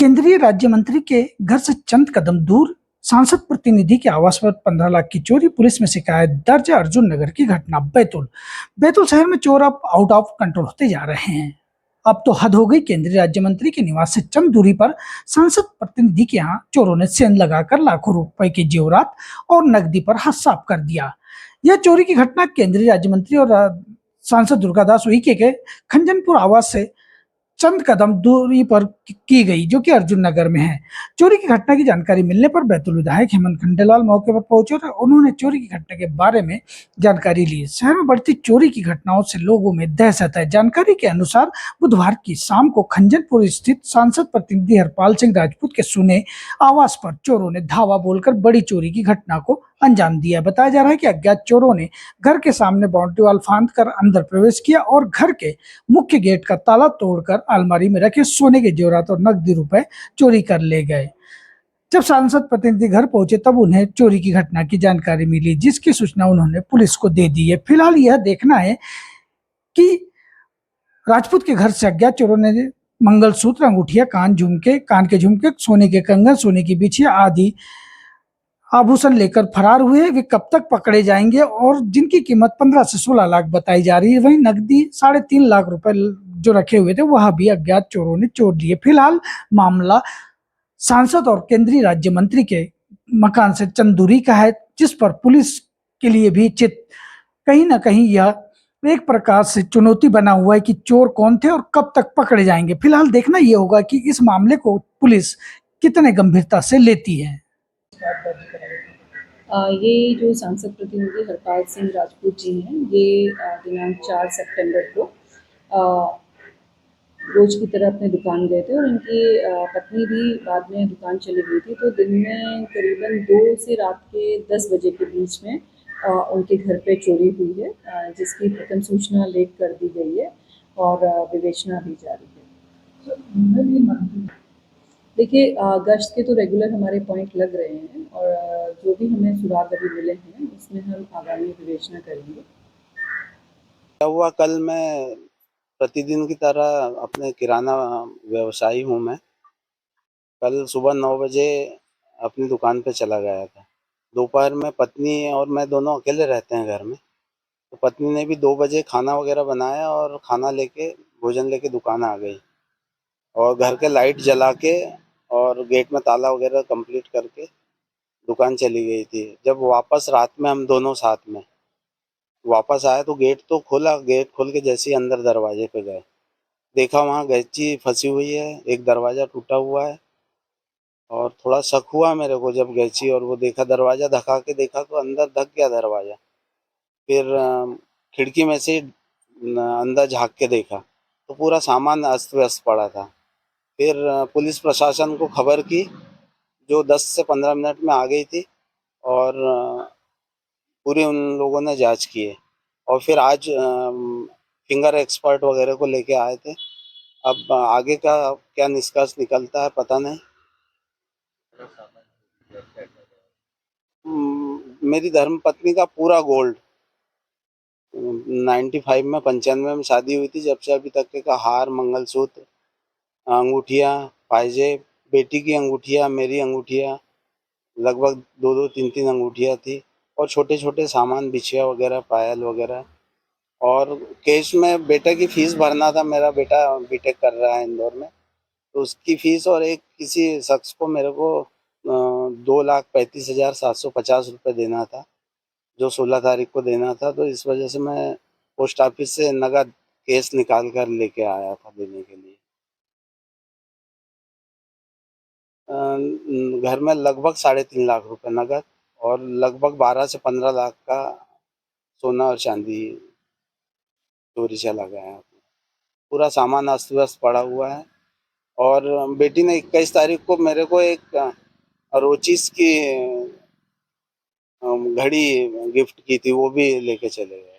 केंद्रीय राज्य मंत्री के घर से चंद कदम दूर सांसद प्रतिनिधि के आवास पर 15 लाख की चोरी, पुलिस में शिकायत दर्ज। अर्जुन नगर की घटना। बैतूल शहर में चोर अब आउट ऑफ कंट्रोल होते जा रहे हैं। अब तो हद हो गई। केंद्रीय राज्य मंत्री के निवास से चंद दूरी पर सांसद प्रतिनिधि के यहाँ चोरों ने सेंध लगाकर लाखों रुपए के जेवरात और नकदी पर हाथ साफ कर दिया। यह चोरी की घटना केंद्रीय राज्य मंत्री और सांसद दुर्गादास उइके के खंजनपुर आवास से चंद कदम दूरी पर की गई, जो कि अर्जुन नगर में है। चोरी की घटना की जानकारी मिलने पर बैतूल विधायक हेमंत खंडेलवाल मौके पर पहुंचे और उन्होंने चोरी की घटना के बारे में जानकारी ली। शहर में बढ़ती चोरी की घटनाओं से लोगों में दहशत है। जानकारी के अनुसार बुधवार की शाम को खंजनपुर स्थित सांसद प्रतिनिधि हरपाल सिंह राजपूत के सुने आवास पर चोरों ने धावा बोलकर बड़ी चोरी की घटना को अंजाम दिया। बताया जा रहा है कि अज्ञात चोरों ने घर के सामने बाउंड्री वाल फांद कर अंदर प्रवेश किया और घर के मुख्य गेट का ताला तोड़कर अलमारी में रखे सोने के जेवरात और नकदी रुपए चोरी कर ले गए। जब सांसद प्रतिनिधि घर पहुंचे तब उन्हें चोरी की घटना की जानकारी मिली, जिसकी सूचना उन्होंने पुलिस को दे दी है। फिलहाल यह देखना है कि राजपूत के घर से अज्ञात चोरों ने मंगलसूत्र, अंगूठिया, कान के झुमके, सोने के कंगन, सोने की बिछिया आदि आभूषण लेकर फरार हुए। वे कब तक पकड़े जाएंगे और जिनकी कीमत 15 से 16 लाख बताई जा रही है। वहीं नकदी 3.5 लाख रुपए जो रखे हुए थे वह भी अज्ञात चोरों ने चोर लिए। फिलहाल मामला सांसद और केंद्रीय राज्य मंत्री के मकान से चंद दूरी का है, जिस पर पुलिस के लिए भी कहीं ना कहीं यह एक प्रकार से चुनौती बना हुआ है कि चोर कौन थे और कब तक पकड़े जाएंगे। फिलहाल देखना यह होगा कि इस मामले को पुलिस कितने गंभीरता से लेती है। ये जो सांसद प्रतिनिधि हरपाल सिंह राजपूत जी हैं, ये दिनांक 4 सितंबर को रोज की तरह अपने दुकान गए थे और इनकी पत्नी भी बाद में दुकान चली गई थी। तो दिन में करीबन 2 से रात के 10 बजे के बीच में उनके घर पे चोरी हुई है, जिसकी प्रथम सूचना लेख कर दी गई है और विवेचना भी जारी है। देखिए, गश्त के तो रेगुलर हमारे पॉइंट लग रहे हैं और जो भी हमें सुराग अभी मिले हैं उसमें हम आगामी विवेचना करेंगे। क्या हुआ, कल मैं प्रतिदिन की तरह अपने किराना व्यवसायी हूँ। मैं कल सुबह 9 बजे अपनी दुकान पे चला गया था। दोपहर में पत्नी और मैं दोनों अकेले रहते हैं घर में। तो पत्नी ने भी 2 बजे खाना वगैरह बनाया और खाना लेके, भोजन लेके दुकान आ गई और घर के लाइट जला के और गेट में ताला वगैरह कंप्लीट करके दुकान चली गई थी। जब वापस रात में हम दोनों साथ में वापस आए तो गेट तो खोला। गेट खोल के जैसे ही अंदर दरवाजे पे गए, देखा वहाँ गैची फंसी हुई है, एक दरवाज़ा टूटा हुआ है। और थोड़ा शक हुआ मेरे को जब गैची और वो देखा, दरवाज़ा धक्का के देखा तो अंदर धक गया दरवाज़ा। फिर खिड़की में से अंदर झाँक के देखा तो पूरा सामान अस्त व्यस्त पड़ा था। फिर पुलिस प्रशासन को खबर की, जो 10 से 15 मिनट में आ गई थी और पूरी उन लोगों ने जांच की है। और फिर आज फिंगर एक्सपर्ट वगैरह को लेके आए थे। अब आगे का क्या निष्कर्ष निकलता है पता नहीं। मेरी धर्मपत्नी का पूरा गोल्ड 95 में 95 में शादी हुई थी, जब से अभी तक का हार, मंगलसूत्र, अंगूठियाँ, पायजेब, बेटी की अंगूठियाँ, मेरी अंगूठियाँ, लगभग 2-2, 3-3 अंगूठियाँ थी और छोटे छोटे सामान, बिछिया वगैरह, पायल वगैरह। और कैश में बेटे की फीस भरना था। मेरा बेटा बीटेक कर रहा है इंदौर में, तो उसकी फीस और एक किसी शख्स को मेरे को 2,35,750 रुपये देना था, जो 16 तारीख को देना था। तो इस वजह से मैं पोस्ट ऑफिस से नगद कैश निकाल कर लेके आया था देने के लिए। घर में लगभग 3.5 लाख रुपए नगद और लगभग 12 से 15 लाख का सोना और चांदी चोरी चला गया है। पूरा सामान अस्त व्यस्त पड़ा हुआ है। और बेटी ने 21 तारीख को मेरे को एक रोचिस की घड़ी गिफ्ट की थी, वो भी लेके चले गए।